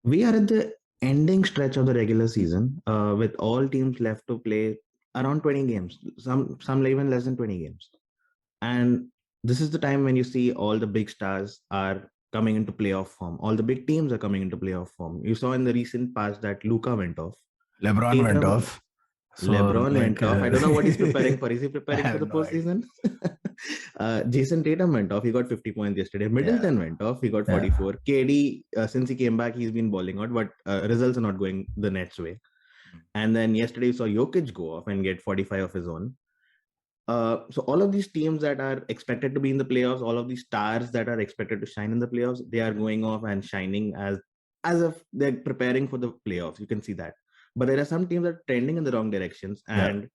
We are at the ending stretch of the regular season, with all teams left to play around 20 games, some even less than 20 games. And this is the time when you see all the big stars are coming into playoff form. All the big teams are coming into playoff form. You saw in the recent past that Luka went off. LeBron went Tatum, off. So, LeBron like, went off. I don't know what he's preparing for. Is he I preparing for have the no idea. postseason? Jason Tatum went off. He got 50 points yesterday. Yeah. Middleton went off. He got Yeah. 44. KD, since he came back, he's been balling out, but results are not going the Nets way. And then yesterday, you saw Jokic go off and get 45 of his own. So all of these teams that are expected to be in the playoffs, all of these stars that are expected to shine in the playoffs, they are going off and shining as if they're preparing for the playoffs. You can see that. But there are some teams that are trending in the wrong directions. Yeah. And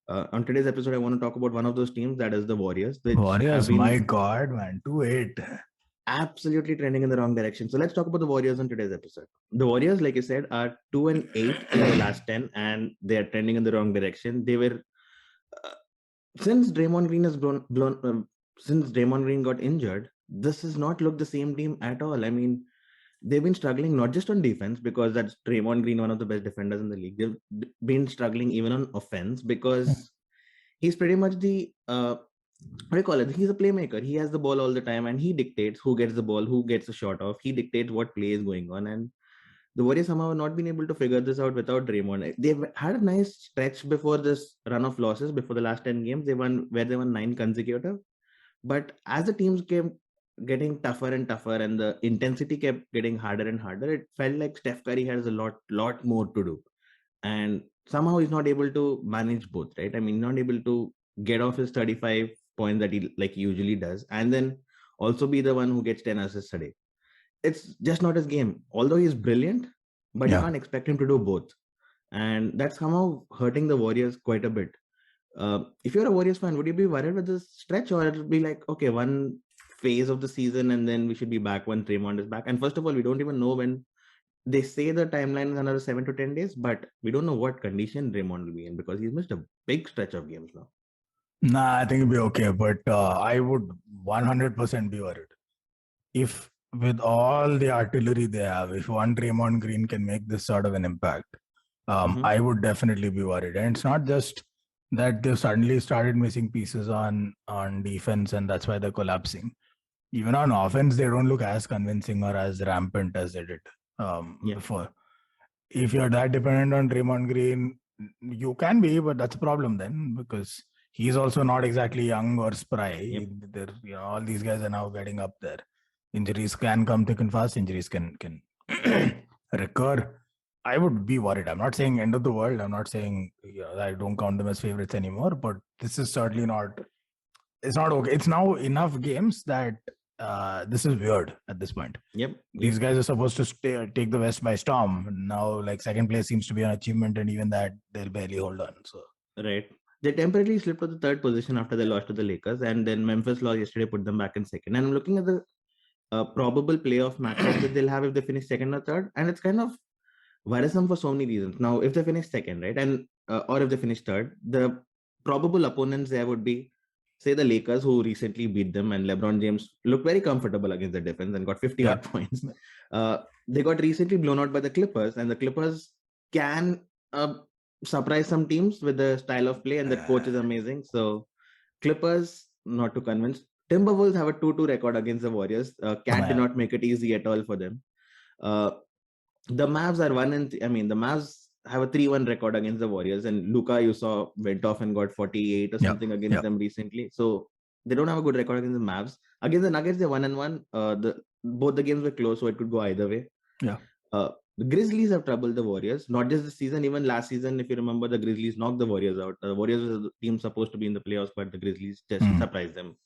on today's episode, I want to talk about one of those teams, that is the Warriors, which have Warriors, my been God, man. 2-8. absolutely trending in the wrong direction. So let's talk about the Warriors on today's episode. The Warriors, like you said, are 2-8 in the last 10, and they are trending in the wrong direction. They were uh, since Draymond Green has since Draymond Green got injured, this has not looked the same team at all. I mean, they've been struggling not just on defense, because that's Draymond Green, one of the best defenders in the league. They've been struggling even on offense because he's pretty much the what do you call it? He's a playmaker. He has the ball all the time, and he dictates who gets the ball, who gets the shot off. He dictates what play is going on, and the Warriors somehow have not been able to figure this out without Draymond. They've had a nice stretch before this run of losses. Before the last 10 games, they won 9 consecutive. But as the teams kept getting tougher and tougher, and the intensity kept getting harder and harder, it felt like Steph Curry has a lot more to do, and somehow he's not able to manage both. Right? I mean, not able to get off his 35 points that he like usually does, and then also be the one who gets 10 assists a day. It's just not his game. Although he's brilliant, but you Yeah. can't expect him to do both, and that's somehow hurting the Warriors quite a bit. If you're a Warriors fan, would you be worried with this stretch, or it'll be like, okay, one phase of the season, and then we should be back when Draymond is back? And first of all, we don't even know when. They say the timeline is another 7 to 10 days, but we don't know what condition Draymond will be in, because he's missed a big stretch of games now. Nah, I think it'll be okay. But I would 100% be worried. If with all the artillery they have, if one Draymond Green can make this sort of an impact, I would definitely be worried. And it's not just that they've suddenly started missing pieces on defense, and that's why they're collapsing. Even on offense, they don't look as convincing or as rampant as they did before. If you're that dependent on Draymond Green, you can be, but that's a problem then, because he's also not exactly young or spry. All these guys are now getting up there. Injuries can come thick and fast. Injuries can recur. I would be worried. I'm not saying end of the world. I'm not saying I don't count them as favorites anymore. But this is certainly not. It's not okay. It's now enough games that this is weird at this point. These guys are supposed to take the West by storm. Now, like, second place seems to be an achievement, and even that they'll barely hold on. So Right. They temporarily slipped to the third position after they lost to the Lakers, and then Memphis loss yesterday put them back in second. And I'm looking at the probable playoff matchup that they'll have if they finish second or third, and it's kind of worrisome for so many reasons. Now, if they finish second, right, and or if they finish third, the probable opponents there would be, say, the Lakers, who recently beat them, and LeBron James looked very comfortable against the defense and got 50 odd points. They got recently blown out by the Clippers, and the Clippers can surprise some teams with the style of play, and the coach is amazing. So, Clippers, not too convinced. Timberwolves have a 2-2 record against the Warriors. Cat did not make it easy at all for them. The Mavs are the Mavs have a 3-1 record against the Warriors, and Luka, you saw, went off and got 48 or something against them recently. So they don't have a good record against the Mavs. Against the Nuggets, they're 1-1. Both the games were close, so it could go either way. The Grizzlies have troubled the Warriors, not just this season, even last season. If you remember, the Grizzlies knocked the Warriors out. The Warriors were the team supposed to be in the playoffs, but the Grizzlies just surprised them.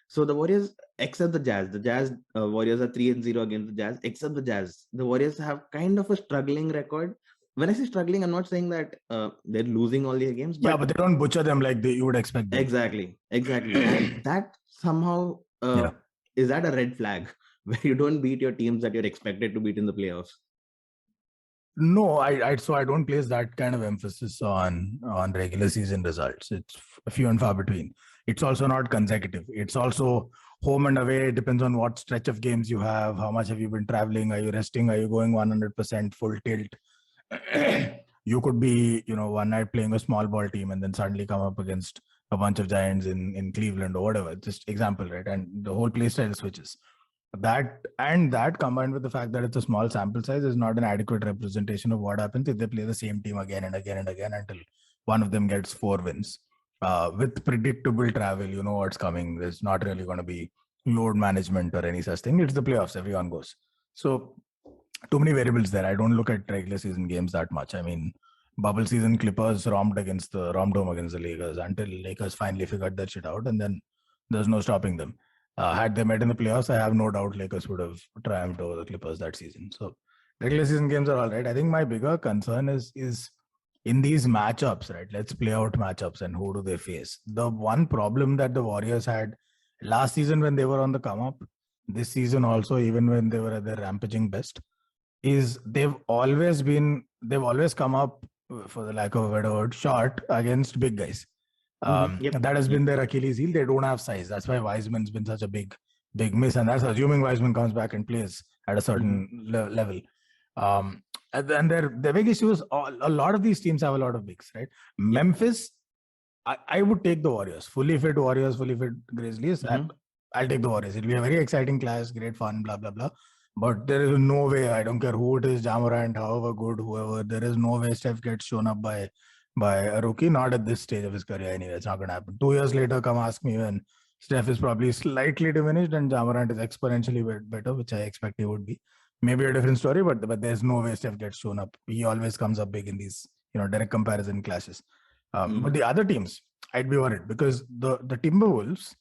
So the Warriors, except the Jazz Warriors are 3-0 against the Jazz. Except the Jazz, the Warriors have kind of a struggling record. When I say struggling, I'm not saying that they're losing all their games. But they don't butcher them like you would expect them. Exactly. And that somehow is that a red flag where you don't beat your teams that you're expected to beat in the playoffs? No, so I don't place that kind of emphasis on regular season results. It's few and far between. It's also not consecutive. It's also home and away. It depends on what stretch of games you have. How much have you been traveling? Are you resting? Are you going 100% full tilt? You could be, one night playing a small ball team and then suddenly come up against a bunch of giants in Cleveland or whatever. Just example, right? And the whole play style switches. That combined with the fact that it's a small sample size is not an adequate representation of what happens if they play the same team again and again and again until one of them gets 4 wins. With predictable travel, you know what's coming. There's not really going to be load management or any such thing. It's the playoffs. Everyone goes. So too many variables there. I don't look at regular season games that much. I mean, bubble season Clippers romped against the Lakers until Lakers finally figured that shit out, and then there's no stopping them. Had they met in the playoffs, I have no doubt Lakers would have triumphed over the Clippers that season. So regular season games are all right. I think my bigger concern is in these matchups, right? Let's play out matchups and who do they face? The one problem that the Warriors had last season when they were on the come up, this season also, even when they were at their rampaging best, is they've always come up, for the lack of a better word, short against big guys. That has been their Achilles heel. They don't have size. That's why Wiseman's been such a big miss, and that's assuming Wiseman comes back and plays at a certain level. And then their big issue is a lot of these teams have a lot of bigs, right? Memphis, I would take the Warriors, fully fit Grizzlies. I'll take the Warriors. It'll be a very exciting class, great fun, blah blah blah. But there is no way. I don't care who it is, Ja Morant, however good, whoever. There is no way Steph gets shown up by a rookie, not at this stage of his career anyway. It's not going to happen. 2 years later, come ask me when Steph is probably slightly diminished and Ja Morant is exponentially better, which I expect he would be. Maybe a different story, but there's no way Steph gets shown up. He always comes up big in these, direct comparison classes. But the other teams, I'd be worried because the Timberwolves,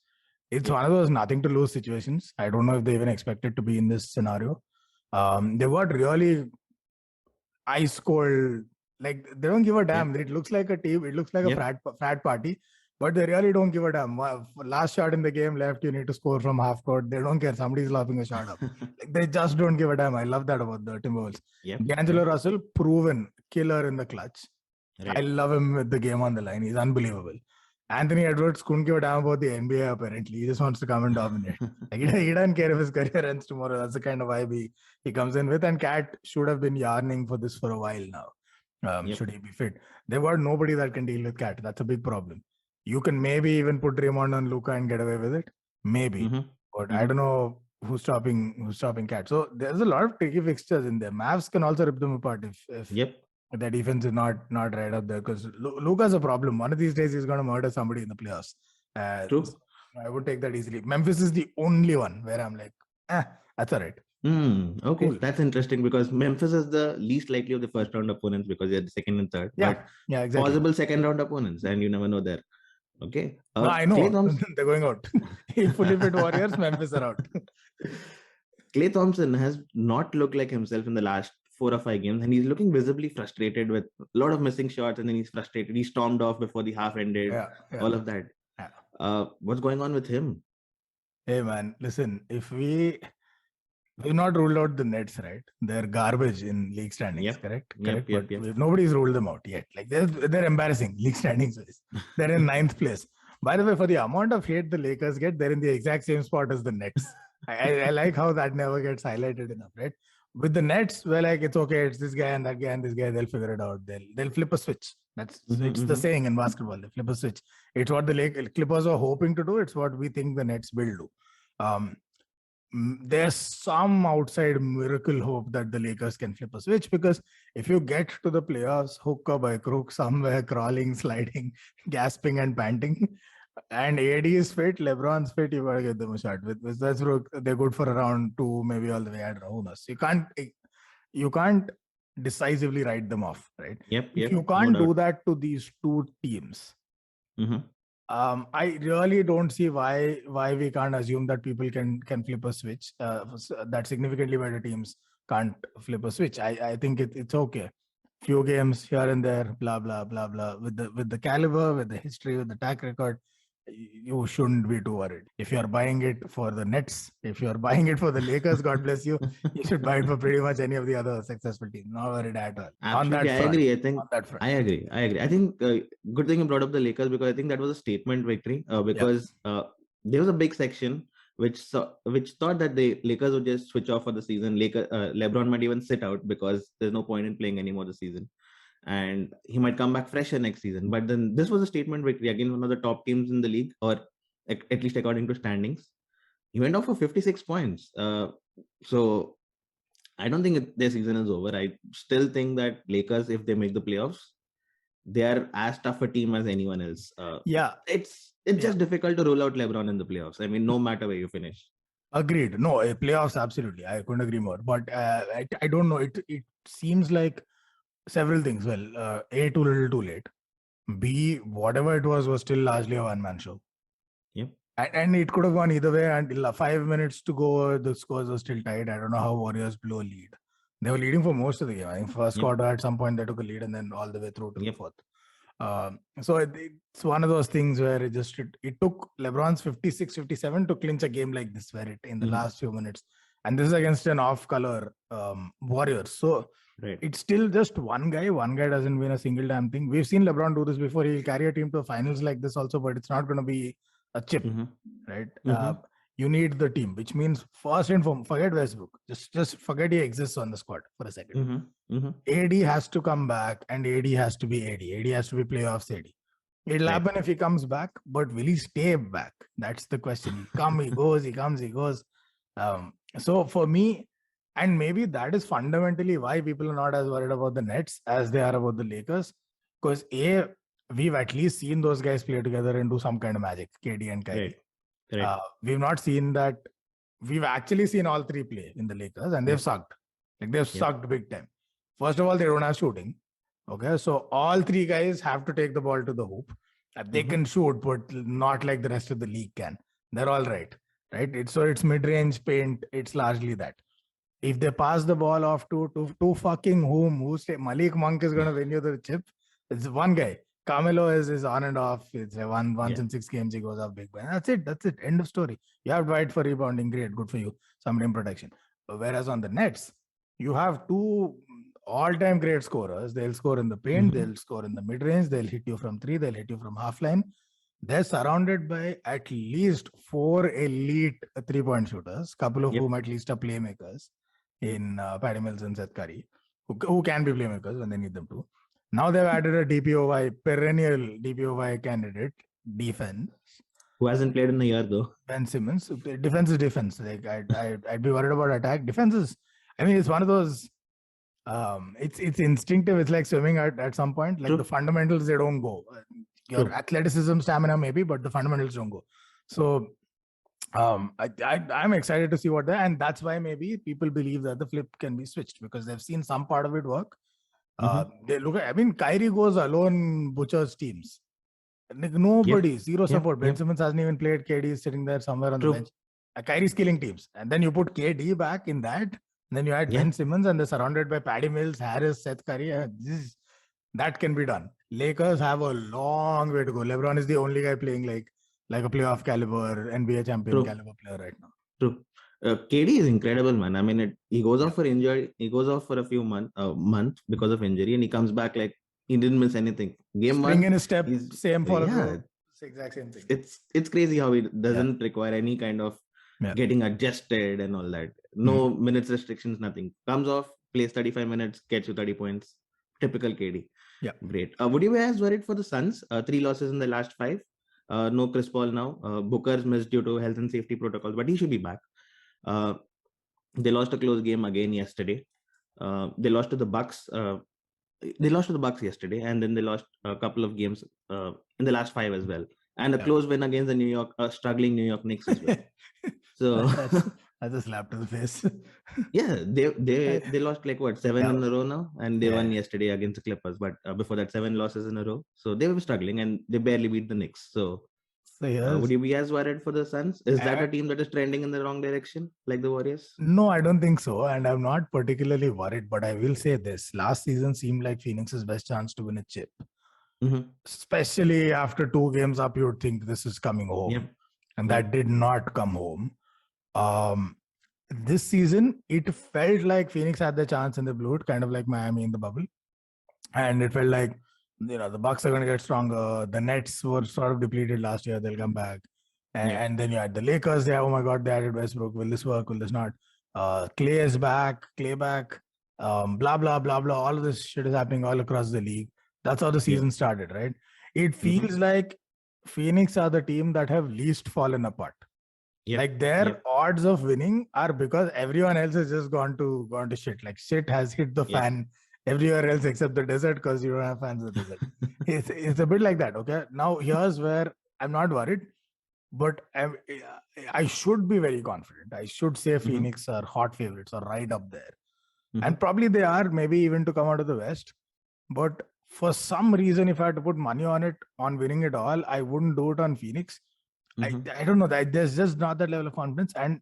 it's one of those nothing to lose situations. I don't know if they even expected to be in this scenario. They got really ice cold. Like, they don't give a damn. It looks like a team. It looks like a frat party, but they really don't give a damn. Last shot in the game left, you need to score from half court. They don't care. Somebody's lobbing a shot up. Like, they just don't give a damn. I love that about the Timberwolves. D'Angelo Russell, proven killer in the clutch. Right. I love him with the game on the line. He's unbelievable. Anthony Edwards couldn't give a damn about the NBA, apparently. He just wants to come and dominate. Like, he doesn't care if his career ends tomorrow. That's the kind of vibe he comes in with. And Cat should have been yarning for this for a while now. Should he be fit? They've got nobody that can deal with Cat. That's a big problem. You can maybe even put Draymond on Luka and get away with it. Maybe. But I don't know who's stopping Cat. So there's a lot of tricky fixtures in there. Mavs can also rip them apart if their defense is not right up there, because Luka's a problem. One of these days he's going to murder somebody in the playoffs. True. So I would take that easily. Memphis is the only one where I'm like, that's all right. Okay, cool. That's interesting because Memphis is the least likely of the first round opponents because they're the second and third. Yeah, exactly. Possible second round opponents, and you never know there. Okay. No, I know. They're going out. Fully fit Warriors, Memphis are out. Klay Thompson has not looked like himself in the last 4 or 5 games, and he's looking visibly frustrated with a lot of missing shots, and then he's frustrated. He stormed off before the half ended. All of that. What's going on with him? Hey man, listen, if we've not ruled out the Nets, right? They're garbage in league standings, correct? But nobody's ruled them out yet. Like, they're embarrassing league standings. They're in 9th place. By the way, for the amount of hate the Lakers get, they're in the exact same spot as the Nets. I like how that never gets highlighted enough, right? With the Nets, we're like, it's okay, it's this guy and that guy and this guy, they'll figure it out. They'll flip a switch. It's the saying in basketball, they flip a switch. It's what the Clippers are hoping to do. It's what we think the Nets will do. There's some outside miracle hope that the Lakers can flip a switch, because if you get to the playoffs, hook or by crook, somewhere crawling, sliding, gasping and panting, and AD is fit, LeBron's fit, you gotta give them a shot. With Westbrook, they're good for around 2, maybe all the way at who knows. You can't decisively write them off, right? You can't do that to these 2 teams. I really don't see why we can't assume that people can flip a switch. That significantly better teams can't flip a switch. I think it's okay. Few games here and there, blah blah blah blah. With the caliber, with the history, with the track record, you shouldn't be too worried. If you're buying it for the Nets, if you're buying it for the Lakers, God bless you. You should buy it for pretty much any of the other successful teams. Not worried at all. Absolutely, I agree. I think On that front. I agree. I agree. I think good thing you brought up the Lakers because I think that was a statement victory. Because there was a big section which thought that the Lakers would just switch off for the season. LeBron might even sit out because there's no point in playing anymore this season, and he might come back fresher next season. But then this was a statement victory against one of the top teams in the league, or at least according to standings. He went off for 56 points. So I don't think their season is over. I still think that Lakers, if they make the playoffs, they are as tough a team as anyone else. It's just difficult to roll out LeBron in the playoffs. I mean, no matter where you finish. Agreed. No, playoffs, absolutely. I couldn't agree more. But I don't know. It seems like several things. Well, A, too little, too late. B, whatever it was still largely a one-man show. Yep. And it could have gone either way. And 5 minutes to go, the scores were still tight. I don't know how Warriors blew a lead. They were leading for most of the game. I think first quarter at some point they took a lead and then all the way through to the fourth. So it's one of those things where it took LeBron's 56, 57 to clinch a game like this, where in the last few minutes, and this is against an off-color Warriors. So it's still just one guy. One guy doesn't win a single damn thing. We've seen LeBron do this before. He'll carry a team to finals like this also, but it's not going to be a chip, right? You need the team, which means first and foremost, forget Westbrook. Just forget he exists on the squad for a second. AD has to come back, and AD has to be AD. AD has to be playoffs AD. It'll happen if he comes back, but will he stay back? That's the question. He goes, he comes, he goes. So for me, and maybe that is fundamentally why people are not as worried about the Nets as they are about the Lakers, because we've at least seen those guys play together and do some kind of magic, KD and Kyrie. We've not seen that. We've actually seen all three play in the Lakers, and they've sucked. Like they've sucked big time. First of all, they don't have shooting. Okay, so all three guys have to take the ball to the hoop. They can shoot, but not like the rest of the league can. They're all right? It's mid-range paint. It's largely that. If they pass the ball off to fucking whom? Malik Monk is going to win you the chip. It's one guy. Carmelo is on and off. It's once in 6 games he goes off big. That's it. End of story. You have Dwight for rebounding. Great. Good for you. Some rim protection. Whereas on the Nets, you have two all-time great scorers. They'll score in the paint. They'll score in the mid-range. They'll hit you from 3. They'll hit you from half line. They're surrounded by at least 4 elite 3-point shooters, couple of whom at least are playmakers in Patty Mills and Seth Curry, who can be playmakers when they need them to. Now they've added a DPOY, perennial DPOY candidate, defense. Who hasn't played in a year though? Ben Simmons. Defense is defense. Like I'd be worried about attack. Defense is, I mean, it's one of those, it's instinctive. It's like swimming at some point. Like the fundamentals, they don't go. Your athleticism, stamina maybe, but the fundamentals don't go. So I'm excited to see and that's why maybe people believe that the flip can be switched because they've seen some part of it work. They look at, I mean, Kyrie goes alone, butchers teams. Like nobody, zero support. Ben Simmons hasn't even played. KD is sitting there somewhere on the bench. Kyrie's killing teams. And then you put KD back in that. And then you add Ben Simmons and they're surrounded by Patty Mills, Harris, Seth Curry. That can be done. Lakers have a long way to go. LeBron is the only guy playing like a playoff caliber, NBA champion caliber player right now. True. KD is incredible, man. I mean, he goes off for injury. He goes off for a few month because of injury, and he comes back like he didn't miss anything. Game Spring 1, in a step, same follow through. It's the exact same thing. It's crazy how he doesn't require any kind of getting adjusted and all that. No minutes restrictions, nothing. Comes off, plays 35 minutes, gets you 30 points. Typical KD. Yeah, great. Would you be as worried for the Suns? 3 losses in the last 5. No Chris Paul now. Booker's missed due to health and safety protocols, but he should be back. They lost a close game again yesterday. They lost to the Bucks. They lost to the Bucks yesterday, and then they lost a couple of games in the last 5 as well, and a close win against the struggling New York Knicks as well. So that's a slap to the face. they lost like 7 in a row now, and they won yesterday against the Clippers. But before that, 7 losses in a row. So they were struggling, and they barely beat the Knicks. So would you be as worried for the Suns? Is that a team that is trending in the wrong direction, like the Warriors? No, I don't think so. And I'm not particularly worried, but I will say this. Last season seemed like Phoenix's best chance to win a chip. Mhm. Especially after 2 games up, you would think this is coming home. Yep. And Yep. that did not come home. This season, it felt like Phoenix had the chance and they blew it, kind of like Miami in the bubble. And it felt like, the Bucks are going to get stronger. The Nets were sort of depleted last year. They'll come back. Yeah. And then you had the Lakers. Oh my God, they added Westbrook. Will this work? Will this not? Clay is back. Clay back. Blah, blah, blah, blah. All of this shit is happening all across the league. That's how the season started, right? It feels like Phoenix are the team that have least fallen apart. Yep. Like their odds of winning are because everyone else has just gone to shit. Like shit has hit the fan everywhere else except the desert because you don't have fans in the desert. It's a bit like that. Okay. Now here's where I'm not worried, but I should be very confident. I should say Phoenix are hot favorites or right up there. And probably they are, maybe even to come out of the West. But for some reason, if I had to put money on it, on winning it all, I wouldn't do it on Phoenix. I don't know. There's just not that level of confidence. And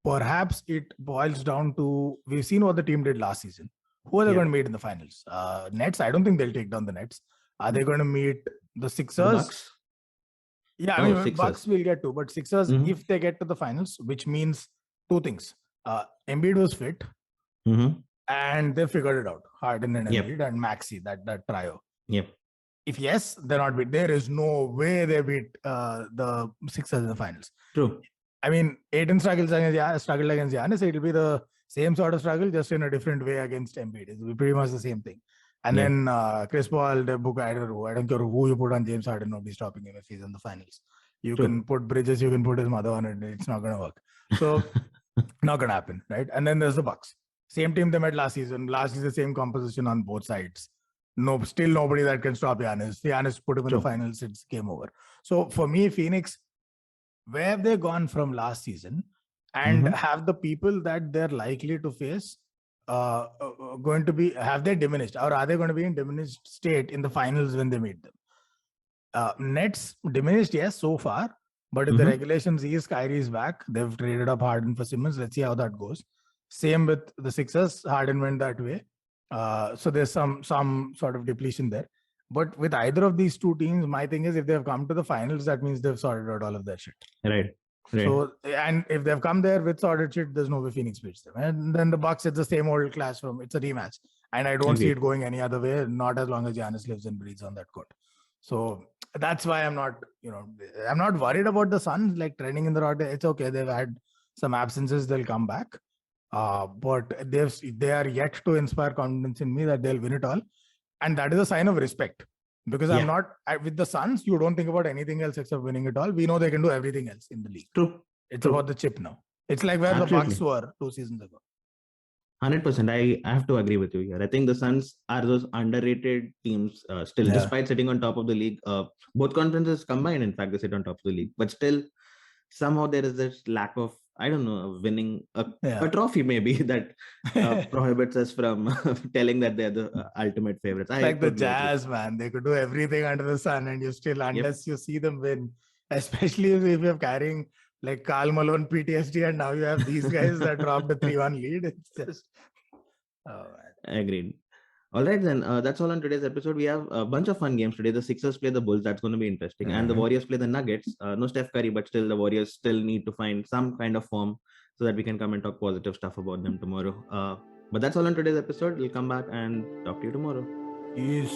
perhaps it boils down to, we've seen what the team did last season. Who are they going to meet in the finals? Nets, I don't think they'll take down the Nets. Are they going to meet the Sixers? The Bucks? Yeah, I mean, Bucks will get to. But Sixers, if they get to the finals, which means two things. Embiid was fit. And they figured it out. Harden and Embiid and Maxey, that trio. Yep. If yes, they're not beat. There is no way they beat the Sixers in the finals. True. I mean, Aiton struggled against Giannis. It'll be the same sort of struggle, just in a different way against Embiid. It'll be pretty much the same thing. And then Chris Paul, the book, I don't care who you put on James Harden, nobody's stopping him if he's in the finals. You can put Bridges, you can put his mother on it. It's not going to work. So, not going to happen, right? And then there's the Bucks. Same team they met last season. Last season, same composition on both sides. No, still nobody that can stop Giannis. Giannis put him in the finals. It's game over. So for me, Phoenix, where have they gone from last season? And have the people that they're likely to face going to be, have they diminished? Or are they going to be in diminished state in the finals when they meet them? Nets diminished, yes, so far. But if the regulations ease, Kyrie's back. They've traded up Harden for Simmons. Let's see how that goes. Same with the Sixers. Harden went that way. So there's some sort of depletion there. But with either of these two teams, my thing is if they've come to the finals, that means they've sorted out all of that shit. Right. So, and if they've come there with sorted shit, there's no way Phoenix beats them. And then the Bucks, it's the same old clash from, it's a rematch. And I don't see it going any other way, not as long as Giannis lives and breathes on that court. So that's why I'm not worried about the Suns, like trending in the right. It's okay. They've had some absences. They'll come back. But they are yet to inspire confidence in me that they'll win it all. And that is a sign of respect. Because with the Suns, you don't think about anything else except winning it all. We know they can do everything else in the league. True. It's about the chip now. It's like where the Bucks were 2 seasons ago. 100%. I have to agree with you here. I think the Suns are those underrated teams still, despite sitting on top of the league. Both conferences combined, in fact, they sit on top of the league. But still, somehow there is this lack of, I don't know, winning a trophy maybe that prohibits us from telling that they're the ultimate favorites. Like the Jazz, man. They could do everything under the sun and you still, unless you see them win, especially if you're carrying like Karl Malone PTSD and now you have these guys that dropped a 3-1 lead. It's just... Agreed. All right, then. That's all on today's episode. We have a bunch of fun games today. The Sixers play the Bulls. That's going to be interesting. And the Warriors play the Nuggets. No Steph Curry, but still the Warriors still need to find some kind of form so that we can come and talk positive stuff about them tomorrow. But that's all on today's episode. We'll come back and talk to you tomorrow. Peace.